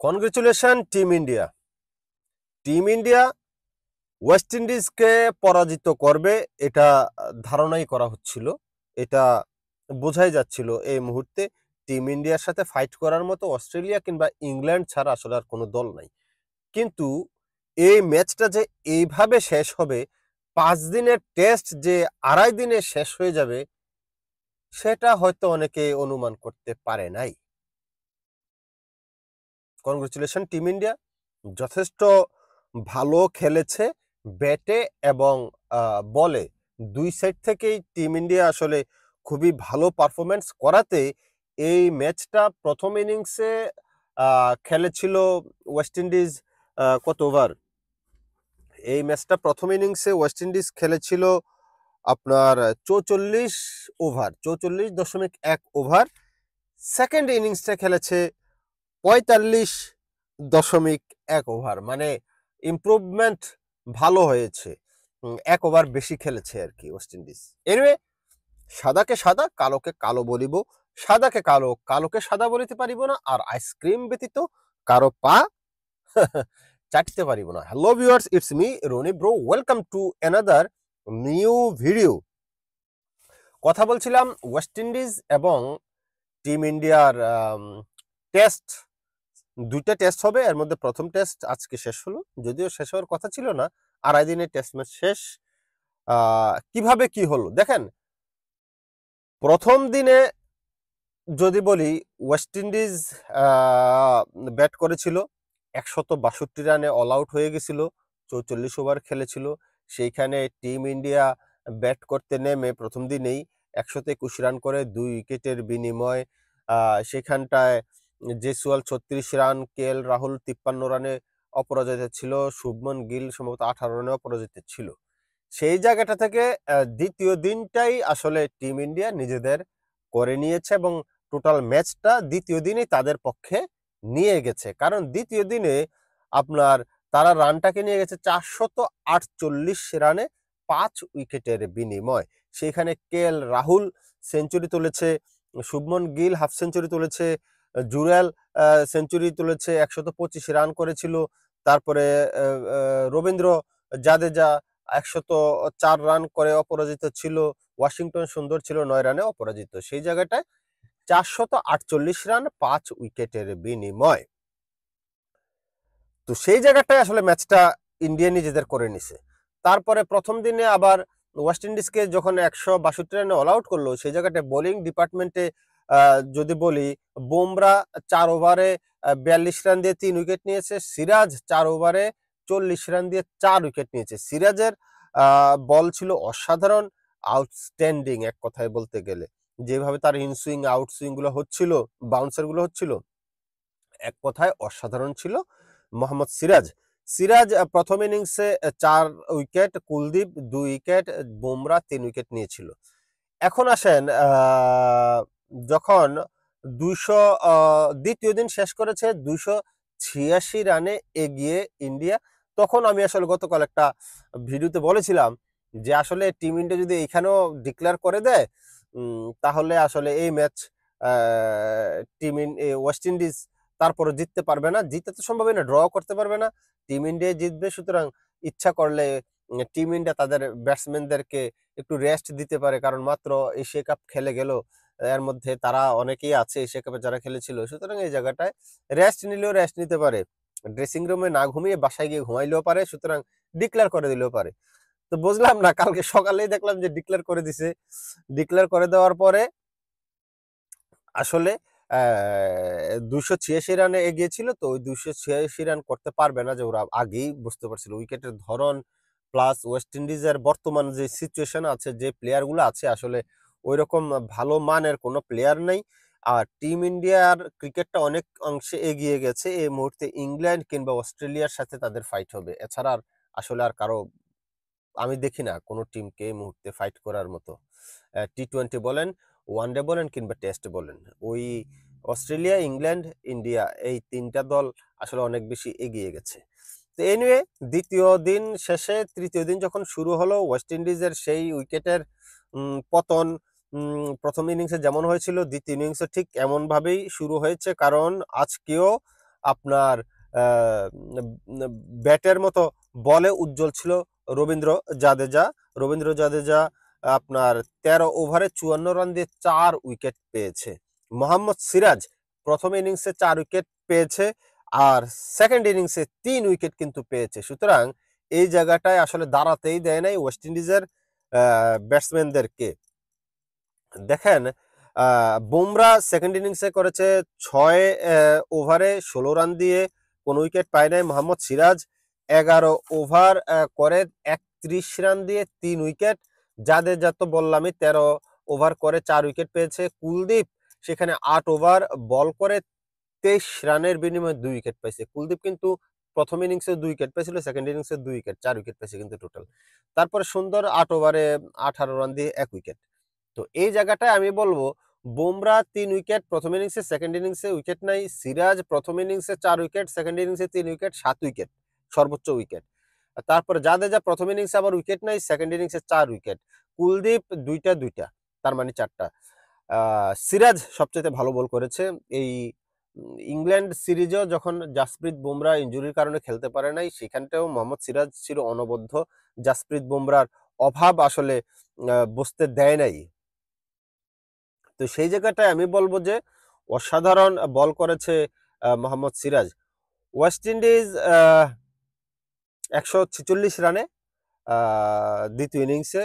Congratulation team India. Team India west ইন্ডিজকে পরাজিত করবে এটা ধারণাই করা হচ্ছিল। এটা বোঝাই যাচ্ছিল এই মুহূর্তে টিম ইন্ডিয়ার সাথে ফাইট করার মতো অস্ট্রেলিয়া কিংবা ইংল্যান্ড ছাড়া আসলে আর কোনো দল নাই। কিন্তু এই ম্যাচটা যে এইভাবে শেষ হবে, 5 দিনের টেস্ট যে 2.5 দিনে শেষ হয়ে যাবে, সেটা হয়তো অনেকে অনুমান করতে পারে নাই। কনগ্রেচুলেশন টিম ইন্ডিয়া, যথেষ্ট ভালো খেলেছে ব্যাটে এবং বলে। দুই সাইড থেকেই টিম ইন্ডিয়া আসলে খুবই ভালো পারফরমেন্স করাতে এই ম্যাচটা প্রথম ইনিংসে খেলেছিল ওয়েস্ট ইন্ডিজ কত ওভার? এই ম্যাচটা প্রথম ইনিংসে ওয়েস্ট ইন্ডিজ খেলেছিল আপনার 44 ওভার, 44.1 ওভার। সেকেন্ড ইনিংসটা খেলেছে 45.1 ওভার, মানে ইমপ্রুভমেন্ট ভালো হয়েছে। 1 ওভার বেশি খেলেছে আর কি ওয়েস্ট ইন্ডিজ। এনিওয়ে, সাদাকে সাদা কালোকে কালো বলিব, সাদাকে কালো কালোকে সাদা বলিতে পারিব না, আর আইসক্রিম ব্যতীত কারো পা চাটতে পারিব না। Hello viewers, it's me Roni bro, welcome to another new video. কথা বলছিলাম ওয়েস্ট ইন্ডিজ এবং টিম ইন্ডিয়ার টেস্ট। দুইটা টেস্ট হবে, এর মধ্যে প্রথম টেস্ট আজকে শেষ হলো, যদিও শেষ হওয়ার কথা ছিল না। 2.5 দিনের টেস্ট ম্যাচ শেষ। কিভাবে কি হলো দেখেন। প্রথম দিনে যদি বলি, ওয়েস্ট ইন্ডিজ ব্যাট করেছিল, 162 রানে অল আউট হয়ে গেছিল, 44 ওভার খেলেছিল। সেইখানে টিম ইন্ডিয়া ব্যাট করতে নেমে প্রথম দিনেই 121 রান করে 2 উইকেটের বিনিময়। সেখানটায় জেসওয়াল 36 রান, কেএল রাহুল 53 রানে অপরাজিত ছিল, শুভমন গিল সম্ভবত 18 রানে অপরাজিত ছিল। সেই জায়গাটা থেকে দ্বিতীয় দিনটাই আসলে টিম ইন্ডিয়া নিজেদের করে নিয়েছে এবং টোটাল ম্যাচটা দ্বিতীয় দিনেই তাদের পক্ষে নিয়ে গেছে। কারণ দ্বিতীয় দিনে আপনার তারা রানটাকে নিয়ে গেছে 448 রানে 5 উইকেটের বিনিময়। সেখানে কেএল রাহুল সেঞ্চুরি তুলেছে, শুভমন গিল হাফ সেঞ্চুরি তুলেছে, জুরেল সেঞ্চুরি তুলেছে, 125 রান করেছিল। তারপরে রবীন্দ্র জাদেজা 104 রান করে অপরাজিত ছিল। ওয়াশিংটন সুন্দর ছিল 9 রানে অপরাজিত। সেই জায়গাটায় 448 রান 5 উইকেটের বিনিময়। তো সেই জায়গাটায় আসলে ম্যাচটা ইন্ডিয়া নিজেদের করে নিছে। তারপরে প্রথম দিনে আবার ওয়েস্ট ইন্ডিজকে যখন 162 রানে অল আউট করলো, সেই জায়গাটায় বোলিং ডিপার্টমেন্টে যদি বলি, বুমরা 4 ওভারে 42 রান দিয়ে 3 উইকেট নিয়েছে। সিরাজ 4 ওভারে 40 রান দিয়ে 4 উইকেট নিয়েছে। সিরাজের বল ছিল অসাধারণ, আউটস্ট্যান্ডিং এক কথায় বলতে গেলে। যেভাবে তার ইনসুইং আউটসুইং গুলো হচ্ছিল, বাউন্সার গুলো হচ্ছিল, এক কথায় অসাধারণ ছিল মোহাম্মদ সিরাজ। সিরাজ প্রথম ইনিংসে 4 wicket, Kuldeep 2 wicket, Bumrah 3 wicket নিয়েছিল। এখন আসেন, যখন 200 দ্বিতীয় দিন শেষ করেছে 286 রানে এগিয়ে ইন্ডিয়া, তখন আমি আসলে গতকাল একটা ভিডিওতে বলেছিলাম যে আসলে টিম ইন্ডিয়া যদি এখানেও ডিক্লেয়ার করে দেয়, তাহলে আসলে এই ম্যাচ ওয়েস্ট ইন্ডিজ তারপরে জিততে পারবে না, জিততে তো সম্ভবই না, ড্র করতে পারবে না, টিম ইন্ডিয়া জিতবে। সুতরাং ইচ্ছা করলে টিম ইন্ডিয়া তাদের ব্যাটসম্যানদেরকে একটু রেস্ট দিতে পারে, কারণ মাত্র এশিয়া কাপ খেলে গেল, এর মধ্যে তারা অনেকেই আছে এশিয়া কাপে যারা খেলেছিল। সুতরাং এই জায়গাটায় রেস্ট নিলেও রেস্ট নিতে পারে, ড্রেসিং রুমে না ঘুমিয়ে বাসায় গিয়ে ঘুমাইলেও পারে, সুতরাং ডিক্লেয়ার করে দিলেও পারে। তো বুঝলাম না, কালকে সকালেই দেখলাম যে ডিক্লেয়ার করে দিছে। ডিক্লেয়ার করে দেওয়ার পরে আসলে 286 রানে এগিয়েছিল, তো ওই 286 রান করতে পারবে না, যে ওরা আগেই বুঝতে পারছিল উইকেটের ধরন প্লাস ওয়েস্ট ইন্ডিজের বর্তমান যে সিচুয়েশন আছে, যে প্লেয়ারগুলো আছে আসলে ওই রকম ভালো মানের কোনো প্লেয়ার নেই। আর টিম ইন্ডিয়ার ক্রিকেটটা অনেক অংশে এগিয়ে গেছে। এই মুহূর্তে ইংল্যান্ড কিংবা অস্ট্রেলিয়ার সাথে তাদের ফাইট হবে, এছাড়া আর আসলে আর কারো আমি দেখি না কোনো টিমকে এই মুহূর্তে ফাইট করার মতো। টি-20 বলেন, ওয়ানডে বলেন কিংবা টেস্ট বলেন, ওই অস্ট্রেলিয়া, ইংল্যান্ড, ইন্ডিয়া, এই 3টা দল আসলে অনেক বেশি এগিয়ে গেছে। তো এনিওয়ে, দ্বিতীয় দিন শেষে তৃতীয় দিন যখন শুরু হলো, ওয়েস্ট ইন্ডিজের সেই উইকেটের পতন প্রথম ইনিংসে যেমন হয়েছিল, দ্বিতীয় ইনিংসে ঠিক এমনভাবেই শুরু হয়েছে। কারণ আজকেও আপনার ব্যাটের মতো বলে উজ্জ্বল ছিল রবীন্দ্র জাদেজা। রবীন্দ্র জাদেজা আপনার 13 ওভারে 54 রান দিয়ে 4 উইকেট পেয়েছে। মোহাম্মদ সিরাজ প্রথম ইনিংসে 4 উইকেট পেয়েছে, আর সেকেন্ড ইনিংসে 3 উইকেট কিন্তু পেয়েছে। সুতরাং এই জায়গাটায় আসলে দাঁড়াতেই দেয় নাই ওয়েস্ট ইন্ডিজের ব্যাটসম্যানদেরকে। দেখেন বুমরা সেকেন্ড ইনিংসে করেছে 6 ওভারে 16 রান দিয়ে কোনো উইকেট পায় নাই। মোহাম্মদ সিরাজ 11 ওভার করে 31 রান দিয়ে 3 উইকেট। জাদেজা তো বললামই 13 ওভার করে 4 উইকেট পেয়েছে। কুলদীপ সেখানে 8 ওভার বল করে 23 রানের বিনিময়ে 2 উইকেট পাইছে। কুলদীপ কিন্তু প্রথম ইনিংসে 2 উইকেট পেয়েছিল, সেকেন্ড ইনিংসে 2 উইকেট, 4 উইকেট পেয়েছে কিন্তু টোটাল। তারপরে সুন্দর 8 ওভারে 18 রান দিয়ে 1 উইকেট। তো এই জায়গাটায় আমি বলবো বুমরা 3 উইকেট প্রথম ইনিংসে, সেকেন্ড ইনিংসে উইকেট নাই। সিরাজ প্রথম ইনিংসে 4 উইকেট, সেকেন্ড ইনিংসে 3 উইকেট, 7 উইকেট সর্বোচ্চ উইকেট। তারপরে জাদেজা প্রথম ইনিংসে আবার উইকেট নাই, সেকেন্ড ইনিংসে 4 উইকেট। কুলদীপ দুইটা দুইটা, তার মানে 4টা। সিরাজ সবচেয়ে ভালো বল করেছে। এই ইংল্যান্ড সিরিজেও যখন জাসপ্রীত বুমরা ইনজুরির কারণে খেলতে পারে নাই, সেখানটাও মোহাম্মদ সিরাজ ছিল অনবদ্য। জাসপ্রীত বুমরার অভাব আসলে বসতে দেয় নাই। তো সেই জায়গাটায় আমি বলবো যে অসাধারণ বল করেছে মোহাম্মদ সিরাজ। ওয়েস্ট ইন্ডিজ 146 রানে দ্বিতীয় ইনিংসে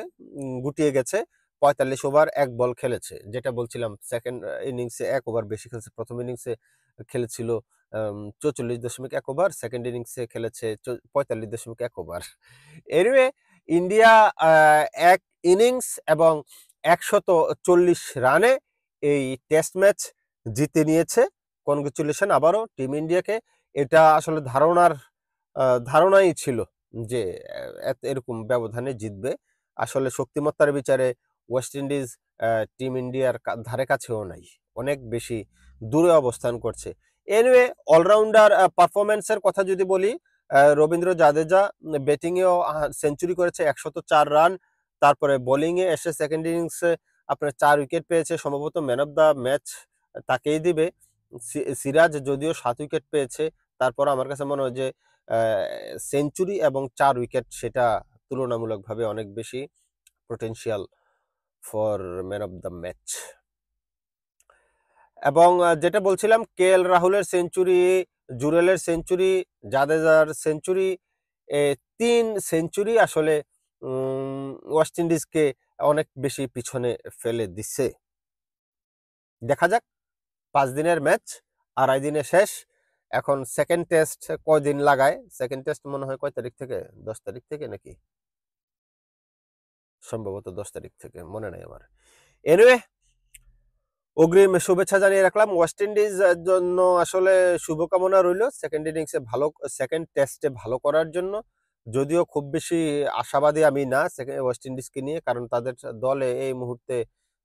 গুটিয়ে গেছে। 45 ওভার 1 বল খেলেছে, যেটা বলছিলাম। সেকেন্ড ইনিংসে 1 ওভার বেশি খেলছে। প্রথম ইনিংসে খেলেছিল 44.1 ওভার, সেকেন্ড ইনিংসে খেলেছে 45.1 ওভার। এনিওয়ে ইন্ডিয়া এক ইনিংস এবং 140 রানে এই টেস্ট ম্যাচ জিতে নিয়েছে। কনগ্রেচুলেশন আবারও টিম ইন্ডিয়াকে। এটা আসলে ধারণাই ছিল যে এরকম ব্যবধানে জিতবে। আসলে শক্তিমত্তার বিচারে ওয়েস্ট ইন্ডিজ টিম ইন্ডিয়ার ধারে কাছেও নাই, অনেক বেশি দূরে অবস্থান করছে। এনিওয়ে অলরাউন্ডার পারফরমেন্সের কথা যদি বলি, রবীন্দ্র জাদেজা ব্যাটিংয়েও সেঞ্চুরি করেছে 104 রান। তারপরে বোলিংয়ে এসে সেকেন্ড ইনিংসে আপনার 4 উইকেট পেয়েছে। সম্ভবত ম্যান অফ দ্য ম্যাচ তাকেই দিবে। সিরাজ যদিও 7 উইকেট পেয়েছে, তারপর আমার কাছে মনে হয় যে সেঞ্চুরি এবং 4 উইকেট সেটা তুলনামূলকভাবে অনেক বেশি potential for man of the match. এবং যেটা বলছিলাম, কে এল রাহুলের সেঞ্চুরি, জুরেলের সেঞ্চুরি, জাদেজার সেঞ্চুরি, 3 সেঞ্চুরি আসলে ওয়েস্ট ইন্ডিজকে অনেক বেশি পিছনে ফেলে দিচ্ছে। দেখা যাক, 5 দিনের ম্যাচ, 2.5 দিনে শেষ। এখন সেকেন্ড টেস্ট কয়দিন লাগায়? সেকেন্ড টেস্ট মনে হয় কয় তারিখ থেকে? 10 তারিখ থেকে নাকি? সম্ভবত 10 তারিখ থেকে, মনে নেই আমার। এনিওয়ে অগ্রিম শুভেচ্ছা জানিয়ে রাখলাম। ওয়েস্ট ইন্ডিজ জন্য আসলে শুভকামনা রইল সেকেন্ড টেস্টে ভালো করার জন্য। যদিও খুব বেশি আশাবাদী আমি না ওয়েস্ট ইন্ডিজকে নিয়ে, কারণ তাদের দলে এই মুহূর্তে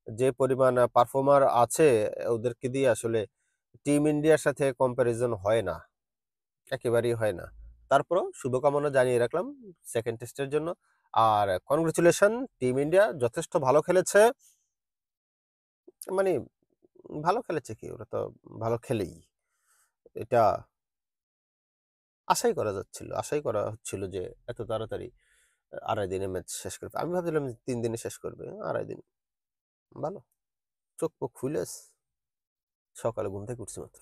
যে পরিমাণ পারফর্মার আছে, ওদেরকে দিয়ে আসলে টিম ইন্ডিয়ার সাথে কম্প্যারিজন হয় না, একেবারেই হয় না। তারপরও শুভকামনা জানিয়ে রাখলাম সেকেন্ড টেস্টের জন্য। আর কনগ্রেচুলেশন, টিম ইন্ডিয়া যথেষ্ট ভালো খেলেছে। মানে ভালো খেলেছে কি, ওরা তো ভালো খেলেই। এটা আশাই করা হচ্ছিল যে এত তাড়াতাড়ি 2.5 দিনে ম্যাচ শেষ করবে। আমি ভাবছিলাম 3 দিনে শেষ করবে, 2.5 দিন। ভালো, চোখ মুখ খুলে সকালে ঘুম থেকে উঠছি মাত্র।